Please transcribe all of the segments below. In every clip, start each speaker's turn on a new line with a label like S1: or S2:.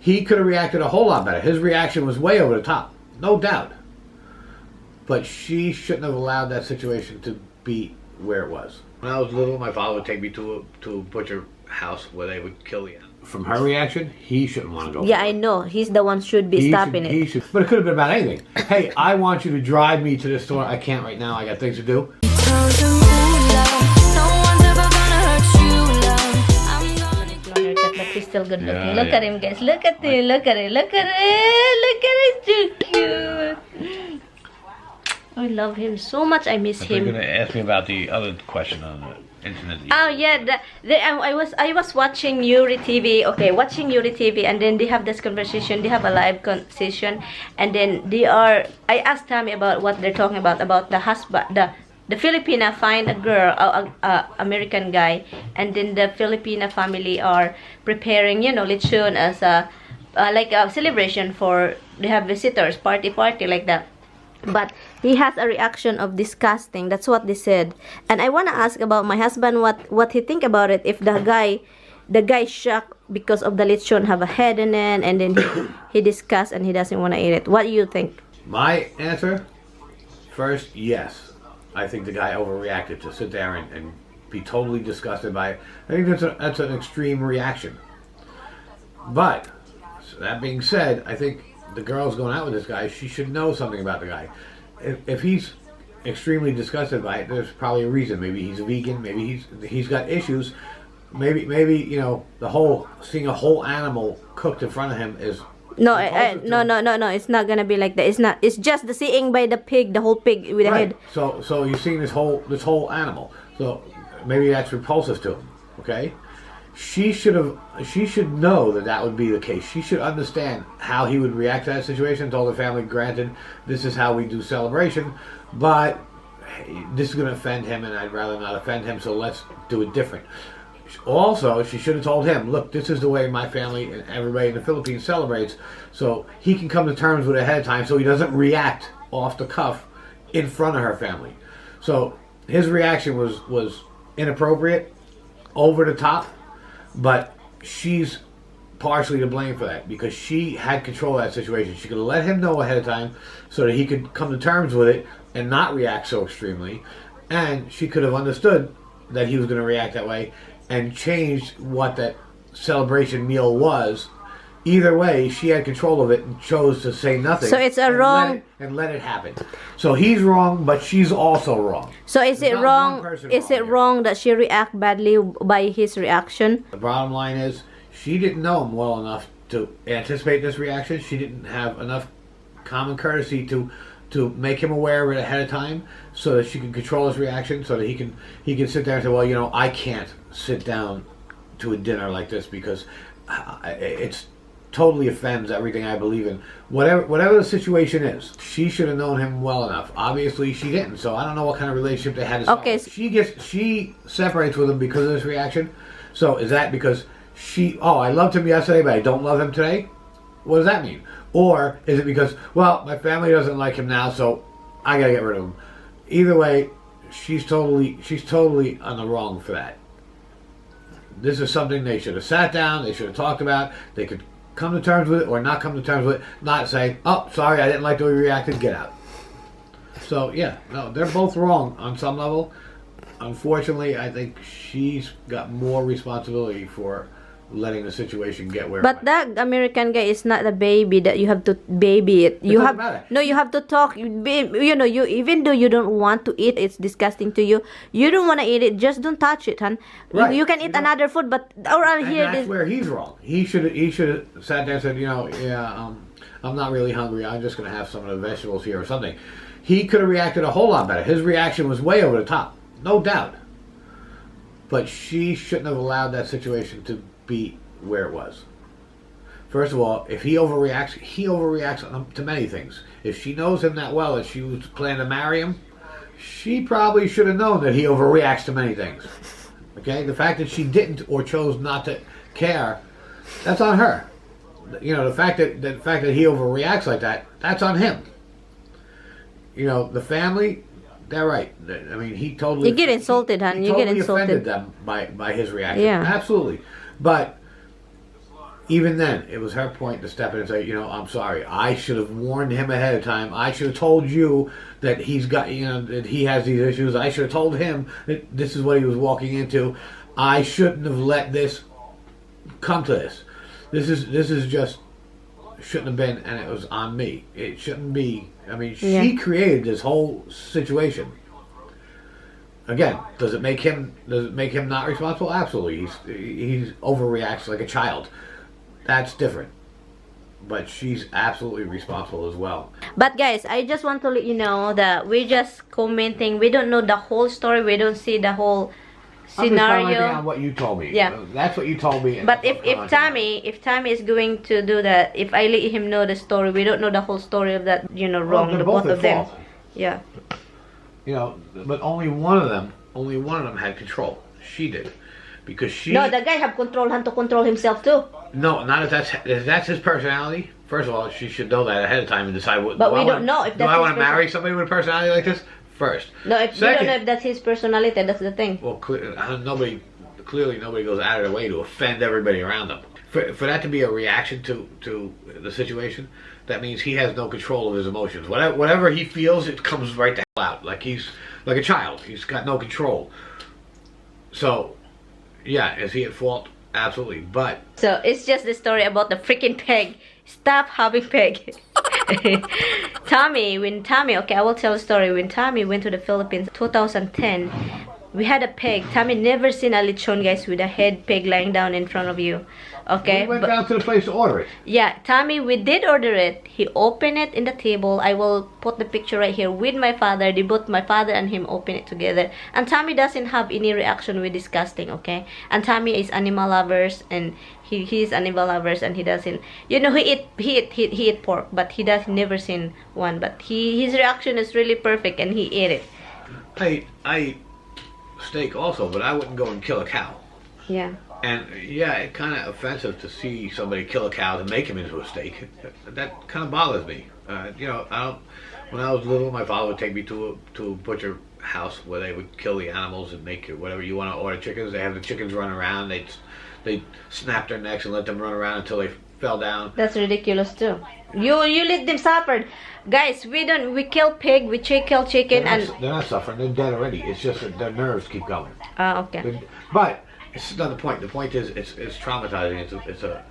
S1: He could have reacted a whole lot better. His reaction was way over the top, no doubt. But she shouldn't have allowed that situation to be where it was. When I was little, my father would take me to a butcher house where they would kill the animal. From her reaction, he shouldn't want to go.
S2: Yeah, I know. He's the one should be stopping it.
S1: But it could have been about anything. Hey, I want you to drive me to the store. I can't right now. I got things to do.
S2: He's still good looking. Look at him, guys. Look at him. Look at it. Look at it. Look at it. Too cute. I love him so much. I miss him.
S1: You're gonna ask me about the other question on the internet.
S2: Oh yeah, I was watching Yuri TV. Okay, watching Yuri TV, and then they have this conversation. They have a live conversation, and then they are. I asked Tammy about what they're talking about the husband, the Filipina find a girl, American guy, and then the Filipina family are preparing, you know, lechon as a like a celebration for they have visitors, party like that. But he has a reaction of disgusting. That's what they said. And I want to ask about my husband what he think about it. If the guy shocked because of the lechon have a head in it, and then he discussed and he doesn't want to eat it. What do you think?
S1: My answer, first, yes. I think the guy overreacted to sit there and be totally disgusted by it. I think that's an extreme reaction. But that being said, I think the girl's going out with this guy. She should know something about the guy. If he's extremely disgusted by it, there's probably a reason. Maybe he's a vegan. Maybe he's got issues. Maybe you know, seeing a whole animal cooked in front of him is.
S2: No, no. It's not gonna be like that. It's not. It's just the seeing by the pig, the whole pig with the head.
S1: So you're seeing this whole animal. So maybe that's repulsive to him. Okay, she should know that would be the case. She should understand how he would react to that situation. Told the family, granted, this is how we do celebration, but this is gonna offend him, and I'd rather not offend him. So let's do it different. Also, she should have told him, look, this is the way my family and everybody in the Philippines celebrates, so he can come to terms with it ahead of time so he doesn't react off the cuff in front of her family. So his reaction was inappropriate, over the top, but she's partially to blame for that because she had control of that situation. She could have let him know ahead of time so that he could come to terms with it and not react so extremely, and she could have understood that he was going to react that way and changed what that celebration meal was. Either way, she had control of it and chose to say nothing.
S2: So it's a wrong...
S1: Let it happen. So he's wrong, but she's also wrong.
S2: So is it wrong? Is it wrong that she react badly by his reaction?
S1: The bottom line is, she didn't know him well enough to anticipate this reaction. She didn't have enough common courtesy to make him aware of it ahead of time, so that she can control his reaction, so that he can sit there and say, well, you know, I can't sit down to a dinner like this because it's totally offends everything I believe in. Whatever the situation is, she should have known him well enough. Obviously, she didn't. So I don't know what kind of relationship they had.
S2: Okay.
S1: She separates with him because of this reaction. So is that because I loved him yesterday, but I don't love him today? What does that mean? Or is it because, well, my family doesn't like him now, so I gotta get rid of him? Either way, she's totally on the wrong for that. This is something they should have sat down, they should have talked about. They could come to terms with it or not come to terms with it, not say, oh, sorry, I didn't like the way you reacted, get out. So, yeah, no, they're both wrong on some level. Unfortunately, I think she's got more responsibility for letting the situation get where.
S2: But that American guy is not a baby that you have to baby it. You have you have to talk. You know, you even though you don't want to eat, it's disgusting to you. You don't want to eat it. Just don't touch it, hon. Right. You can eat another food, but
S1: that's where he's wrong. He should have sat there and said, you know, yeah, I'm not really hungry. I'm just gonna have some of the vegetables here or something. He could have reacted a whole lot better. His reaction was way over the top, no doubt. But she shouldn't have allowed that situation to be where it was. First of all, if he overreacts to many things. If she knows him that well, if she was planning to marry him, she probably should have known that he overreacts to many things. Okay? The fact that she didn't or chose not to care, that's on her. You know, the fact that he overreacts like that, that's on him. You know, the family, they're right. I mean, he totally...
S2: You get insulted, hon. You get insulted.
S1: Offended them by his reaction.
S2: Yeah.
S1: Absolutely. But even then, it was her point to step in and say, I'm sorry. I should have warned him ahead of time. I should have told you that he's got, that he has these issues. I should have told him that this is what he was walking into. I shouldn't have let this come to this. This is just shouldn't have been, and it was on me. It shouldn't be. I mean, she created this whole situation. Again, does it make him not responsible? Absolutely. He's overreacts like a child. That's different. But she's absolutely responsible as well.
S2: But guys, I just want to let you know that we're just commenting. We don't know the whole story. We don't see the whole scenario.
S1: I'm just commenting on what you told me.
S2: Yeah.
S1: That's what you told me.
S2: But if Tommy is going to do that, if I let him know the story, we don't know the whole story of that, wrong. The both of them.
S1: Fault.
S2: Yeah.
S1: But only one of them had control. She did. Because she...
S2: No, the guy had to control himself too.
S1: No, not if that's his personality. First of all, she should know that ahead of time and decide what...
S2: But we don't know if that's his personality.
S1: Do I want to marry somebody with a personality like this? First.
S2: No, we don't know if that's his personality. That's the thing.
S1: Well, clearly nobody goes out of their way to offend everybody around them. For that to be a reaction to the situation, that means he has no control of his emotions. Whatever he feels, it comes right the hell out. Like he's like a child. He's got no control. So... yeah, is he at fault? Absolutely, but...
S2: So, it's just the story about the freaking pig. Stop having pig. Tommy, okay, I will tell a story. When Tommy went to the Philippines 2010, we had a pig. Tommy never seen a lechon, guys, with a head pig lying down in front of you. Okay?
S1: We went down to the place to order it.
S2: Yeah, Tommy, we did order it. He opened it in the table. I will put the picture right here with my father. Both my father and him open it together. And Tommy doesn't have any reaction with disgusting, okay? And Tommy is animal lovers, and he's animal lovers, and he doesn't... he eat pork, but he does never seen one. But his reaction is really perfect, and he ate it.
S1: I eat steak also, but I wouldn't go and kill a cow.
S2: Yeah.
S1: And yeah, it's kind of offensive to see somebody kill a cow and make him into a steak. That kind of bothers me. I don't. When I was little, my father would take me to a butcher house where they would kill the animals and make whatever you want to order. Chickens. They have the chickens run around. They snap their necks and let them run around until they fell down.
S2: That's ridiculous too. You let them suffer, guys. We kill pig. We kill chicken,
S1: they're not suffering. They're dead already. It's just that their nerves keep going.
S2: Okay.
S1: But it's not the point. The point is it's traumatizing. It's a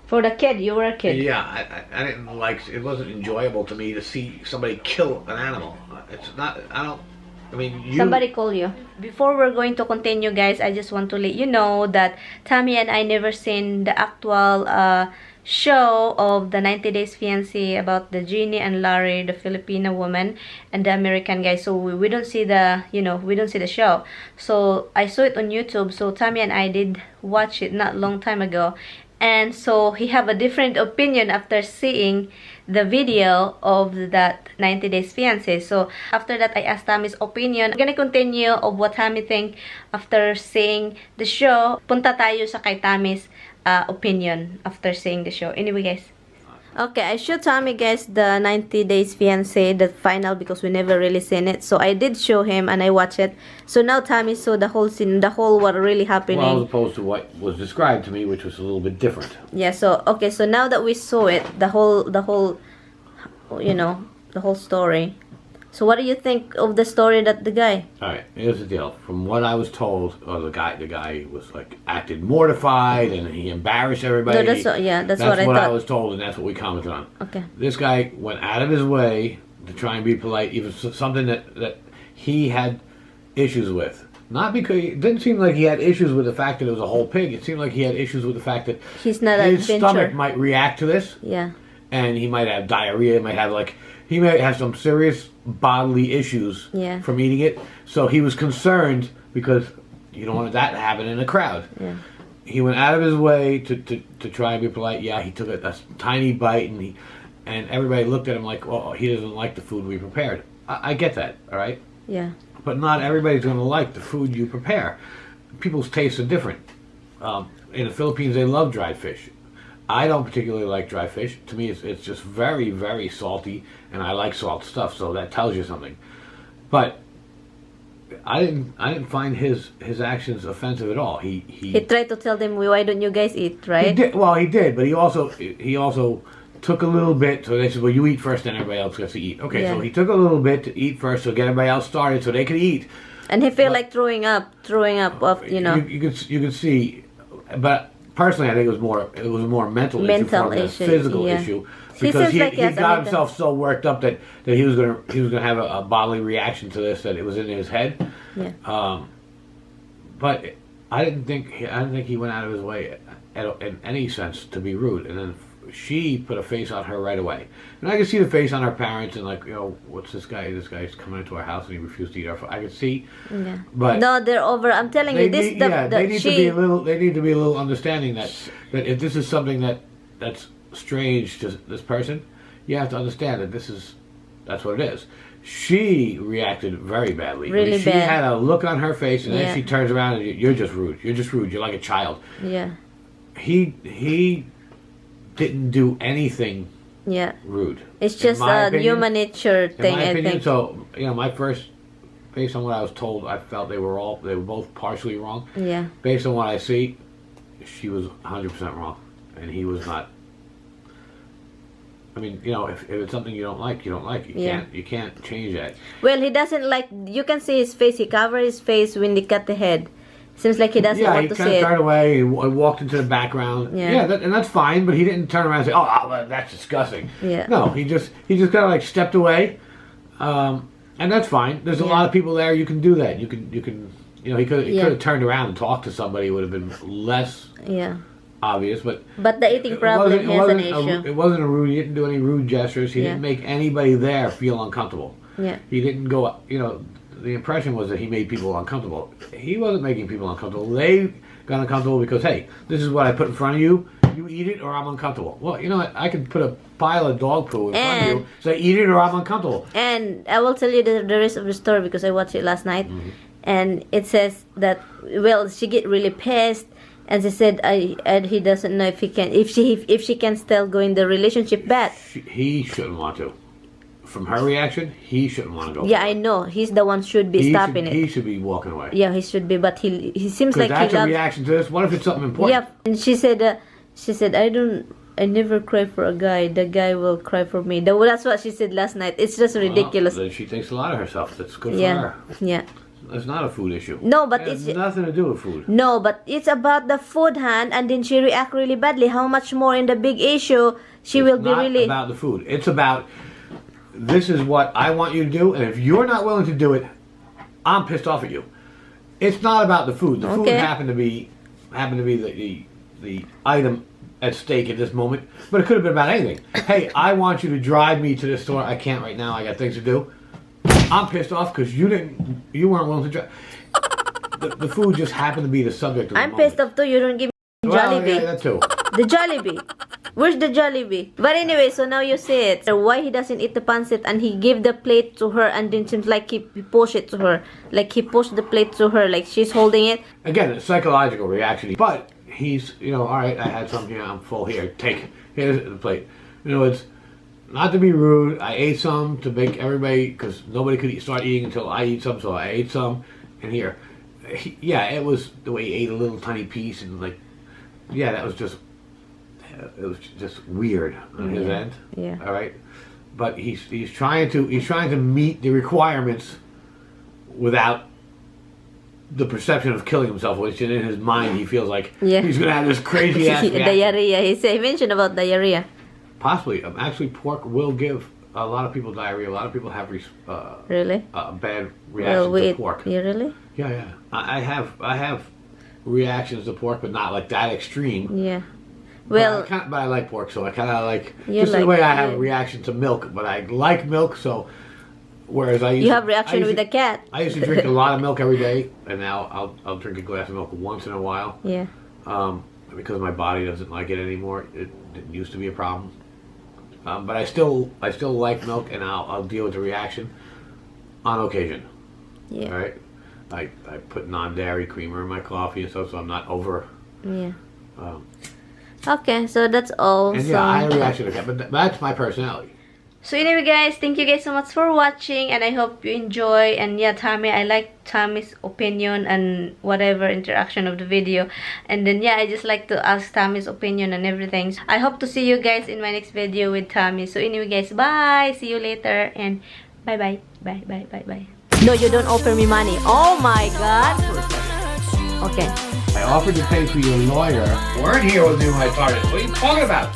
S2: for the kid. You were a kid.
S1: Yeah, I didn't like. It wasn't enjoyable to me to see somebody kill an animal. It's not. I don't. I mean,
S2: somebody call you. Before we're going to continue, guys, I just want to let you know that Tommy and I never seen the actual show of the 90 Days Fiancé about the Jeannie and Larry, the Filipina woman, and the American guy. So we don't see the, we don't see the show. So I saw it on YouTube. So Tommy and I did watch it not long time ago. And so he have a different opinion after seeing the video of that 90 Days Fiancé. So after that, I asked Tommy's opinion. I'm gonna continue of what Tommy think after seeing the show. Punta tayo sa kay Tommy's opinion after seeing the show. Anyway, guys. Okay, I showed Tommy, guys, the 90 Days Fiancé, the final, because we never really seen it. So I did show him and I watched it. So now Tommy saw the whole scene, the whole what really happening.
S1: Well, as opposed to what was described to me, which was a little bit different.
S2: Yeah, so, okay, so now that we saw it, the whole, the whole story. So what do you think of the story that the guy?
S1: Alright, here's the deal. From what I was told, the guy was like acted mortified and he embarrassed everybody.
S2: No, that's what I thought.
S1: I was told, and that's what we commented on.
S2: Okay.
S1: This guy went out of his way to try and be polite, even something that he had issues with. Not because it didn't seem like he had issues with the fact that it was a whole pig. It seemed like he had issues with the fact that
S2: his
S1: stomach might react to this.
S2: Yeah.
S1: And he might have diarrhea. He might have some serious bodily issues from eating it. So he was concerned because you don't want that to happen in a crowd.
S2: Yeah.
S1: He went out of his way to try and be polite. Yeah, he took a tiny bite, and everybody looked at him like, well, he doesn't like the food we prepared. I get that, all right?
S2: Yeah.
S1: But not everybody's going to like the food you prepare. People's tastes are different. In the Philippines, they love dried fish. I don't particularly like dry fish. To me, it's just very, very salty, and I like salt stuff, so that tells you something. But I didn't find his actions offensive at all. He
S2: tried to tell them, why don't you guys eat, right?
S1: He did, well, he did, but he also took a little bit. So they said, well, you eat first, then everybody else gets to eat. Okay, so he took a little bit to eat first, to get everybody else started, so they could eat.
S2: And he felt like throwing up of, you know.
S1: You could see, but personally, I think it was more mental issue than a physical issue, because he got himself so worked up that he was gonna have a bodily reaction to this, that it was in his head.
S2: Yeah.
S1: But I didn't think he went out of his way in any sense to be rude, and then she put a face on her right away, and I could see the face on her parents, and like, you know, what's this guy? This guy's coming into our house and he refused to eat our food. I could see, but
S2: no, they're over. I'm telling you, this.
S1: They need to be a little understanding that if this is something that's strange to this person, you have to understand that that's what it is. She reacted very badly.
S2: Really
S1: she
S2: bad.
S1: had a look on her face, and then she turns around and you're just rude. You're just rude. You're like a child.
S2: Yeah.
S1: He didn't do anything rude.
S2: It's just a human nature thing, I think.
S1: So, you know, based on what I was told, I felt they were both partially wrong.
S2: Yeah.
S1: Based on what I see, she was 100% wrong, and he was not. I mean, you know, if it's something you don't like, you don't like. You can't change that.
S2: Well, he doesn't like. You can see his face. He covered his face when they cut the head. Seems like he doesn't want to see it. Yeah, he kind of turned away. He walked into the background. Yeah, and that's fine. But he didn't turn around and say, "Oh, that's disgusting." Yeah. No, he just kind of like stepped away, and that's fine. There's a lot of people there. You can do that. You can. You know, he could have turned around and talked to somebody. It would have been less. Yeah. Obvious, but the eating problem is an issue.
S1: It wasn't a rude. He didn't do any rude gestures. He didn't make anybody there feel uncomfortable. Yeah. He didn't go. You know, the impression was that he made people uncomfortable. He wasn't making people uncomfortable. They got uncomfortable because, hey, this is what I put in front of you. You eat it or I'm uncomfortable. Well, you know what? I could put a pile of dog poo in front of you. Say, eat it or I'm uncomfortable.
S2: And I will tell you the rest of the story because I watched it last night, and it says that she get really pissed. And she said, he doesn't know if she can still go in the relationship back.
S1: He shouldn't want to. From her reaction, he shouldn't want to go.
S2: Yeah, I know. He's the one should be stopping it.
S1: He should be walking away.
S2: Yeah, he should be, but he seems like
S1: that's a reaction to this. What if it's something important?
S2: Yeah, and she said, I never cry for a guy. The guy will cry for me. That's what she said last night. It's just ridiculous.
S1: Well, she thinks a lot of herself. That's good for her.
S2: Yeah.
S1: It's not a food issue.
S2: No, but
S1: it's nothing to do with food.
S2: No, but it's about the food, and then she react really badly. How much more in the big issue she will be really...
S1: It's not about the food. It's about, this is what I want you to do, and if you're not willing to do it, I'm pissed off at you. It's not about the food. The food happened to be the item at stake at this moment, but it could have been about anything. Hey, I want you to drive me to this store. I can't right now. I got things to do. I'm pissed off because you weren't willing to drive. The food just happened to be the subject of the moment.
S2: I'm pissed off too. You don't give me Jollibee.
S1: Yeah, that too.
S2: The Jollibee. Where's the Jollibee? But anyway, so now you see it. Why he doesn't eat the pancit and he gave the plate to her and then seems like he pushed it to her. Like he pushed the plate to her like she's holding it.
S1: Again, it's psychological reaction. But he's, you know, all right, I had some here. I'm full here. Here's the plate. You know, it's not to be rude. I ate some to make everybody, because nobody could start eating until I eat some, so I ate some. And here, it was the way he ate a little tiny piece, and like, that was just, it was just weird on his end. Yeah. All right, but he's trying to meet the requirements without the perception of killing himself, which in his mind he feels like he's gonna have this crazy ass
S2: diarrhea. He mentioned about diarrhea.
S1: Possibly. Actually, pork will give a lot of people diarrhea. A lot of people have
S2: really
S1: bad reactions to pork.
S2: You really?
S1: Yeah. I have reactions to pork, but not like that extreme.
S2: Yeah. Well,
S1: but I like pork, so I kind of like just the way I have a reaction to milk. But I like milk, so whereas you have reaction with the cat. I used to drink a lot of milk every day, and now I'll drink a glass of milk once in a while. Yeah. Because my body doesn't like it anymore. It didn't used to be a problem. But I still like milk, and I'll deal with the reaction on occasion. Yeah. All right. I put non-dairy creamer in my coffee and stuff, so I'm not over. Yeah.
S2: Okay, so that's all.
S1: And I had a reaction to that, but that's my personality.
S2: So anyway guys, thank you guys so much for watching, and I hope you enjoy. And yeah, Tammy, I like Tammy's opinion and whatever interaction of the video. And then yeah, I just like to ask Tammy's opinion and everything. I hope to see you guys in my next video with Tammy. So anyway guys, bye, see you later, and bye bye bye bye bye bye. No, you don't offer me money. Oh my god. Okay.
S1: I offered to pay for your lawyer. You weren't here with me when I started. What are you talking about?